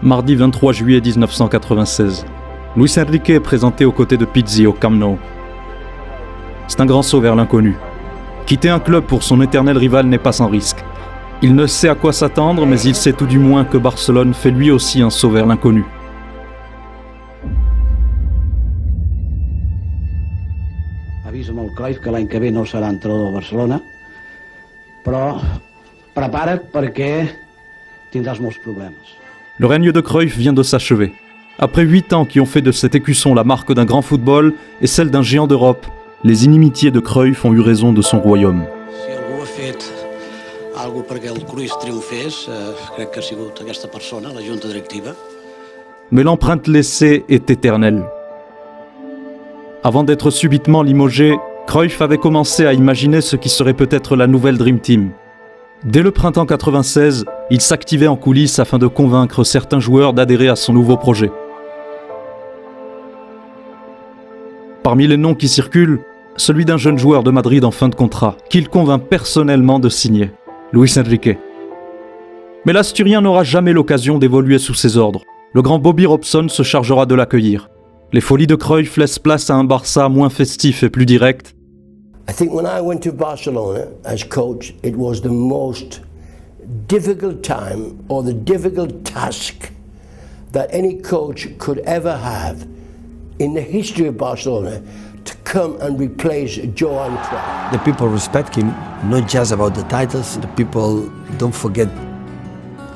Mardi 23 juillet 1996. Luis Enrique est présenté aux côtés de Pizzi au Camp Nou. C'est un grand saut vers l'inconnu. Quitter un club pour son éternel rival n'est pas sans risque. Il ne sait à quoi s'attendre, mais il sait tout du moins que Barcelone fait lui aussi un saut vers l'inconnu. Avisa molt Cruyff que l'any que ve no serà entrenador del Barcelona, però prepara't perquè tindràs molts problemes. Le règne de Cruyff vient de s'achever. Après 8 ans qui ont fait de cet écusson la marque d'un grand football et celle d'un géant d'Europe, les inimitiés de Cruyff ont eu raison de son royaume. Si algú ha fet alguna cosa perquè el Cruyff triomfés, crec que ha sigut aquesta persona, la junta directiva. Mais l'empreinte laissée est éternelle. Avant d'être subitement limogé, Cruyff avait commencé à imaginer ce qui serait peut-être la nouvelle Dream Team. Dès le printemps 96, il s'activait en coulisses afin de convaincre certains joueurs d'adhérer à son nouveau projet. Parmi les noms qui circulent, celui d'un jeune joueur de Madrid en fin de contrat, qu'il convainc personnellement de signer, Luis Enrique. Mais l'Asturien n'aura jamais l'occasion d'évoluer sous ses ordres. Le grand Bobby Robson se chargera de l'accueillir. Les folies de Cruyff laissent place à un Barça moins festif et plus direct. I think when I went to Barcelona as coach, it was the most difficult time or the difficult task that any coach could ever have in the history of Barcelona to come and replace Johan Cruyff. The people respect him, not just about the titles. The people don't forget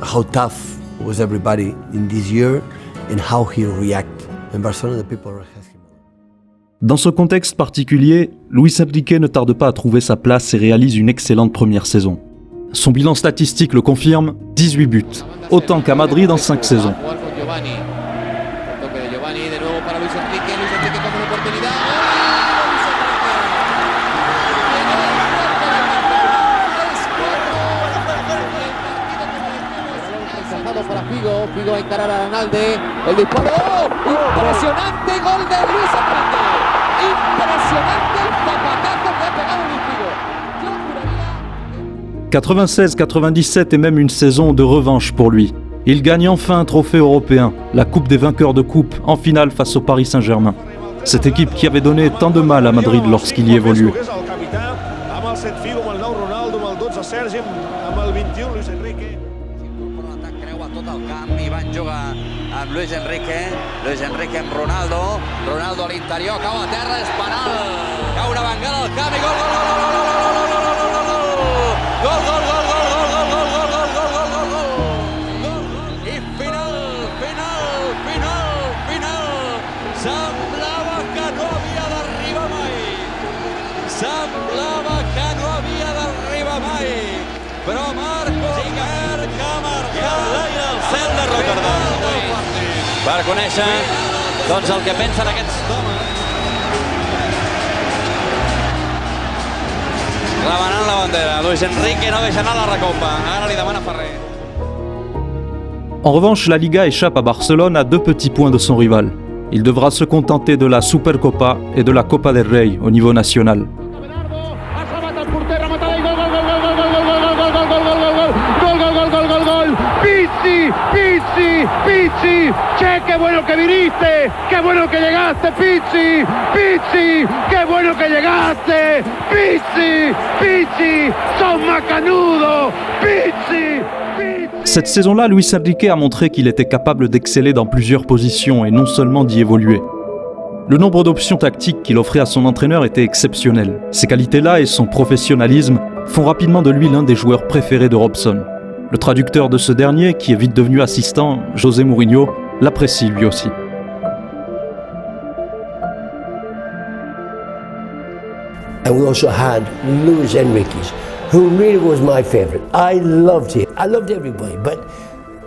how tough was everybody in this year and how he reacted. In Barcelona, the people respect him. Dans ce contexte particulier, Luis Enrique ne tarde pas à trouver sa place et réalise une excellente première saison. Son bilan statistique le confirme, 18 buts, autant qu'à Madrid en 5 saisons. Figo encarar a Arnalde, el disparo, impresionante gol de Luis Enrique, impresionante el zapatazo que ha pegado Luis Figo. 96-97 est même une saison de revanche pour lui. Il gagne enfin un trophée européen, la Coupe des vainqueurs de coupe, en finale face au Paris Saint-Germain. Cette équipe qui avait donné tant de mal à Madrid lorsqu'il y évoluait. Amb Luis Enrique amb Ronaldo a l'interior, cau a terra, és penal, cau una bengala al camp i gol, i final, semblava que no havia d'arribar mai, però Marco Merck ha marcat el cel de Rotterdam per conèixer el que pensen aquests homes. Remenant la bandera, Luis Enrique no deixa anar la recopa, ara li demana Ferrer. En revanche, la Liga échappe à Barcelone à 2 petits points de son rival. Il devra se contenter de la Supercopa et de la Copa del Rey au niveau national. Pizzi, che bueno que viniste, qué bueno que llegaste, Pizzi, qué bueno que llegaste, Pizzi, sos macanudo, Pizzi. Cette saison-là, Luis Enrique a montré qu'il était capable d'exceller dans plusieurs positions et non seulement d'y évoluer. Le nombre d'options tactiques qu'il offrait à son entraîneur était exceptionnel. Ces qualités-là et son professionnalisme font rapidement de lui l'un des joueurs préférés de Robson. Le traducteur de ce dernier, qui est vite devenu assistant, José Mourinho, l'apprécie lui aussi. And we also had Luis Enrique, who really was my favorite. I loved him. I loved everybody, but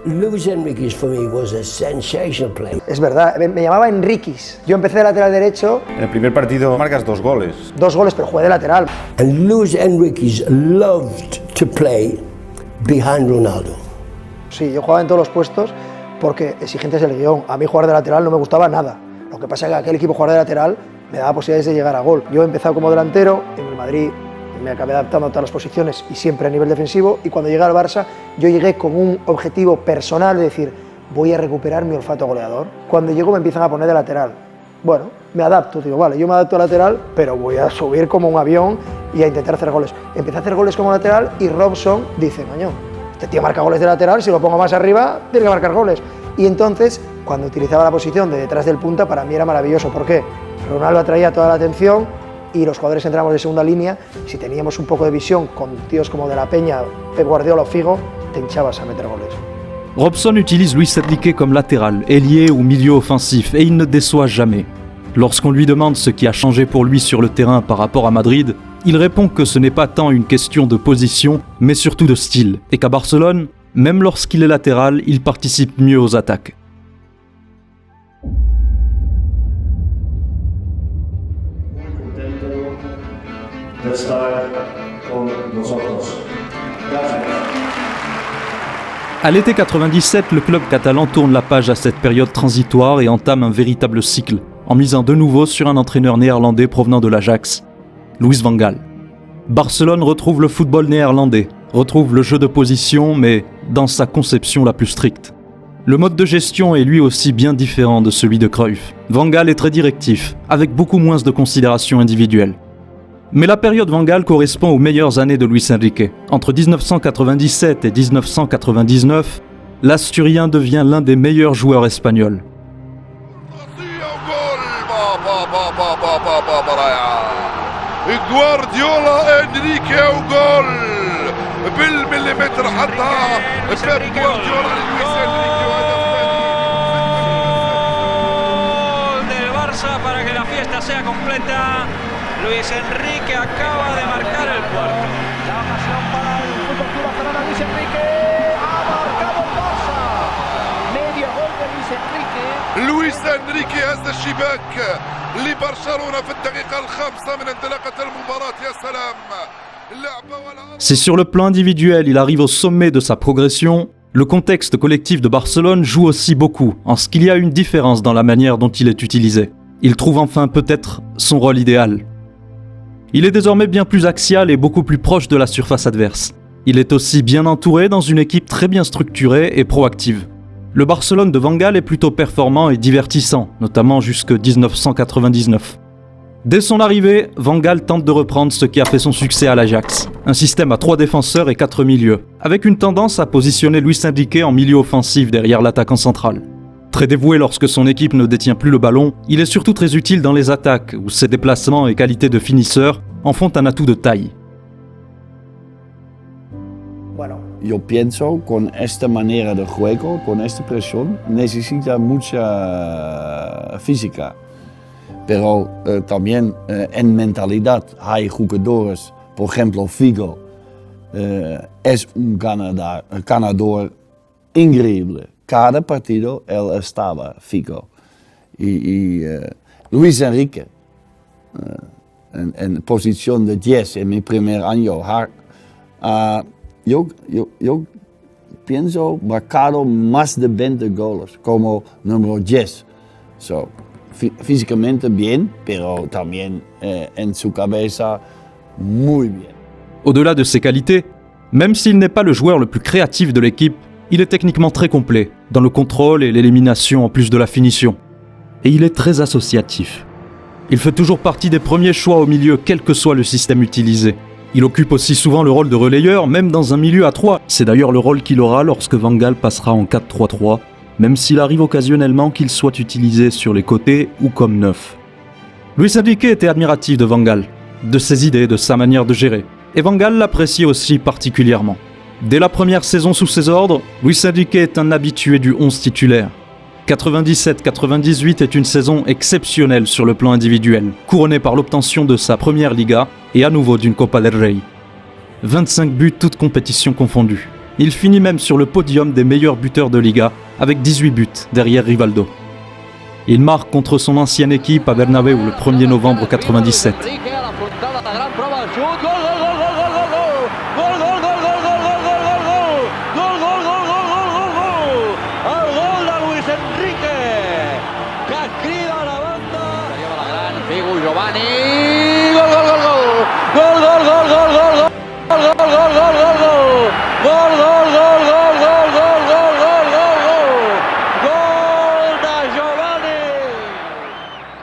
Luis Enrique for me was a sensational player. Es verdad, me llamaba Enriquis. Yo empecé de lateral derecho. En el primer partido marcas 2 goles. 2 goles, pero jugué de lateral. And Luis Enrique loved to play behind Ronaldo. Sí, yo jugaba en todos los puestos porque exigente es el guión. A mí jugar de lateral no me gustaba nada. Lo que pasa es que aquel equipo jugar de lateral me daba posibilidades de llegar a gol. Yo he empezado como delantero, en el Madrid me acabé adaptando a todas las posiciones y siempre a nivel defensivo, y cuando llegué al Barça yo llegué con un objetivo personal de decir, voy a recuperar mi olfato goleador. Cuando llego me empiezan a poner de lateral. Bueno, me adapto, digo, vale, yo me adapto a lateral, pero voy a subir como un avión y a intentar hacer goles. Empecé a hacer goles como lateral y Robson dice, coño, este tío marca goles de lateral, si lo pongo más arriba, tiene que marcar goles. Y entonces, cuando utilizaba la posición de detrás del punta, para mí era maravilloso. ¿Por qué? Ronaldo atraía toda la atención y los jugadores entramos de segunda línea. Si teníamos un poco de visión con tíos como De La Peña, Pep Guardiola o Figo, te hinchabas a meter goles. Robson utilise Luis Enrique comme latéral, ailier ou milieu offensif et il ne déçoit jamais. Lorsqu'on lui demande ce qui a changé pour lui sur le terrain par rapport à Madrid, il répond que ce n'est pas tant une question de position, mais surtout de style, et qu'à Barcelone, même lorsqu'il est latéral, il participe mieux aux attaques. À l'été 97, le club catalan tourne la page à cette période transitoire et entame un véritable cycle, en misant de nouveau sur un entraîneur néerlandais provenant de l'Ajax, Louis van Gaal. Barcelone retrouve le football néerlandais, retrouve le jeu de position, mais dans sa conception la plus stricte. Le mode de gestion est lui aussi bien différent de celui de Cruyff. Van Gaal est très directif, avec beaucoup moins de considérations individuelles. Mais la période Van Gaal correspond aux meilleures années de Luis Enrique. Entre 1997 et 1999, l'Asturien devient l'un des meilleurs joueurs espagnols. Guardiola Enrique au goal بالمليمتر حطها بيب جوارديولا للويس Enrique del Barça para que la fiesta sea completa. Luis Enrique acaba de marcar el cuarto. La ocasión para el Fútbol Club Barcelona. Luis Enrique ha marcado el Barça. Medio gol de Luis Enrique. لويس انريكي هز الشباك لبرشلونة في الدقيقة الخامسة من انطلاقة المباراة. يا سلام. Si sur le plan individuel il arrive au sommet de sa progression, le contexte collectif de Barcelone joue aussi beaucoup, en ce qu'il y a une différence dans la manière dont il est utilisé. Il trouve enfin peut-être son rôle idéal. Il est désormais bien plus axial et beaucoup plus proche de la surface adverse. Il est aussi bien entouré dans une équipe très bien structurée et proactive. Le Barcelone de Van Gaal est plutôt performant et divertissant, notamment jusque 1999. Dès son arrivée, Van Gaal tente de reprendre ce qui a fait son succès à l'Ajax, un système à 3 défenseurs et 4 milieux, avec une tendance à positionner Luis Enrique en milieu offensif derrière l'attaquant central. Très dévoué lorsque son équipe ne détient plus le ballon, il est surtout très utile dans les attaques, où ses déplacements et qualités de finisseur en font un atout de taille. Yo pienso con esta manera de juego, con esta presión, necesita mucha física. Pero también en mentalidad hay jugadores, por ejemplo Figo, es un ganador increíble. Cada partido él estaba Figo. Y Luis Enrique, en posición de 10 en mi primer año, yo pienso marcado más de 20 goles como número 10. So, físicamente bien, pero también en su cabeza muy bien. Au-delà de ses qualités, même s'il n'est pas le joueur le plus créatif de l'équipe, il est techniquement très complet, dans le contrôle et l'élimination en plus de la finition. Et il est très associatif. Il fait toujours partie des premiers choix au milieu, quel que soit le système utilisé. Il occupe aussi souvent le rôle de relayeur, même dans un milieu à 3. C'est d'ailleurs le rôle qu'il aura lorsque Van Gaal passera en 4-3-3, même s'il arrive occasionnellement qu'il soit utilisé sur les côtés ou comme neuf. Luis Enrique était admiratif de Van Gaal, de ses idées, de sa manière de gérer. Et Van Gaal l'appréciait aussi particulièrement. Dès la première saison sous ses ordres, Luis Enrique est un habitué du 11 titulaire. 97-98 est une saison exceptionnelle sur le plan individuel, couronnée par l'obtention de sa première Liga et à nouveau d'une Copa del Rey. 25 buts toutes compétitions confondues. Il finit même sur le podium des meilleurs buteurs de Liga avec 18 buts derrière Rivaldo. Il marque contre son ancienne équipe à Bernabéu le 1er novembre 97.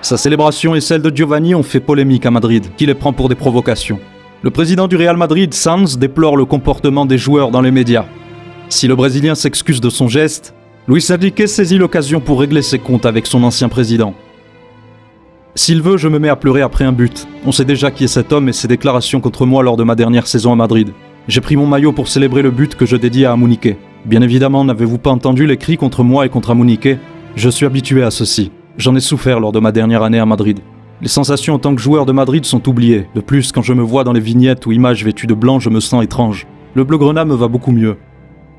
Sa célébration et celle de Giovanni ont fait polémique à Madrid, qui les prend pour des provocations. Le président du Real Madrid, Sanz, déplore le comportement des joueurs dans les médias. Si le Brésilien s'excuse de son geste, Luis Enrique saisit l'occasion pour régler ses comptes avec son ancien président. S'il veut, je me mets à pleurer après un but. On sait déjà qui est cet homme et ses déclarations contre moi lors de ma dernière saison à Madrid. J'ai pris mon maillot pour célébrer le but que je dédie à Amunique. Bien évidemment, n'avez-vous pas entendu les cris contre moi et contre Amunique ? Je suis habitué à ceci. J'en ai souffert lors de ma dernière année à Madrid. Les sensations en tant que joueur de Madrid sont oubliées. De plus, quand je me vois dans les vignettes ou images vêtues de blanc, je me sens étrange. Le bleu-grenat me va beaucoup mieux.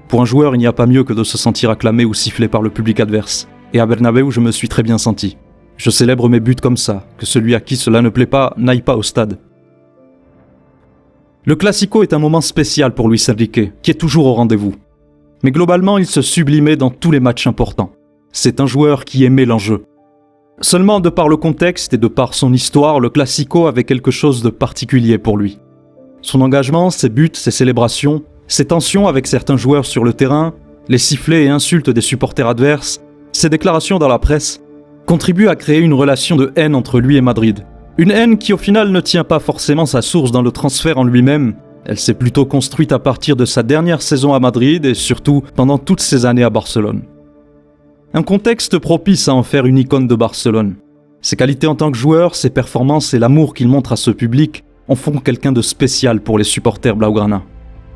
Pour un joueur, il n'y a pas mieux que de se sentir acclamé ou sifflé par le public adverse. Et à Bernabéu, je me suis très bien senti. Je célèbre mes buts comme ça, que celui à qui cela ne plaît pas n'aille pas au stade. Le Classico est un moment spécial pour Luis Enrique, qui est toujours au rendez-vous. Mais globalement, il se sublimait dans tous les matchs importants. C'est un joueur qui aimait l'enjeu. Seulement, de par le contexte et de par son histoire, le Classico avait quelque chose de particulier pour lui. Son engagement, ses buts, ses célébrations, ses tensions avec certains joueurs sur le terrain, les sifflets et insultes des supporters adverses, ses déclarations dans la presse, contribuent à créer une relation de haine entre lui et Madrid. Une haine qui au final ne tient pas forcément sa source dans le transfert en lui-même, elle s'est plutôt construite à partir de sa dernière saison à Madrid et surtout pendant toutes ses années à Barcelone. Un contexte propice à en faire une icône de Barcelone. Ses qualités en tant que joueur, ses performances et l'amour qu'il montre à ce public en font quelqu'un de spécial pour les supporters blaugrana.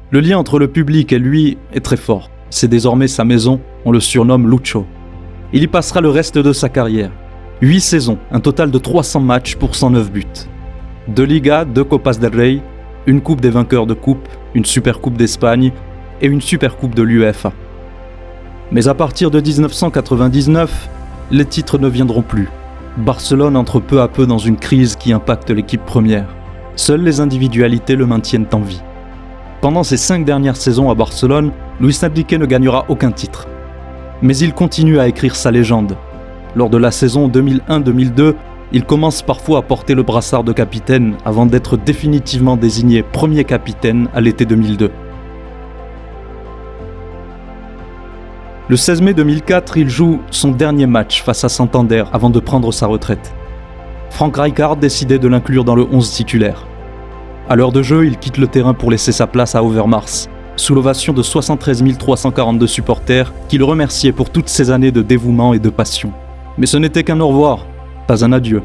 Le lien entre le public et lui est très fort. C'est désormais sa maison, on le surnomme Lucho. Il y passera le reste de sa carrière. 8 saisons, un total de 300 matchs pour 109 buts. 2 Ligas, 2 Copas del Rey, une coupe des vainqueurs de coupe, une super coupe d'Espagne et une super coupe de l'UEFA. Mais à partir de 1999, les titres ne viendront plus. Barcelone entre peu à peu dans une crise qui impacte l'équipe première. Seules les individualités le maintiennent en vie. Pendant ses 5 dernières saisons à Barcelone, Luis Enrique ne gagnera aucun titre. Mais il continue à écrire sa légende. Lors de la saison 2001-2002, il commence parfois à porter le brassard de capitaine avant d'être définitivement désigné premier capitaine à l'été 2002. Le 16 mai 2004, il joue son dernier match face à Santander avant de prendre sa retraite. Frank Rijkaard décidait de l'inclure dans le 11 titulaire. À l'heure de jeu, il quitte le terrain pour laisser sa place à Overmars, sous l'ovation de 73 342 supporters qui le remerciaient pour toutes ces années de dévouement et de passion. Mais ce n'était qu'un au revoir, pas un adieu.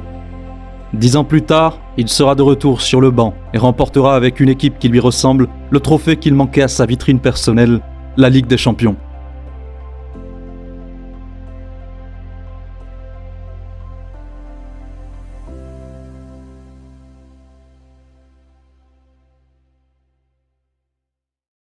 10 ans plus tard, il sera de retour sur le banc et remportera avec une équipe qui lui ressemble le trophée qu'il manquait à sa vitrine personnelle, la Ligue des Champions.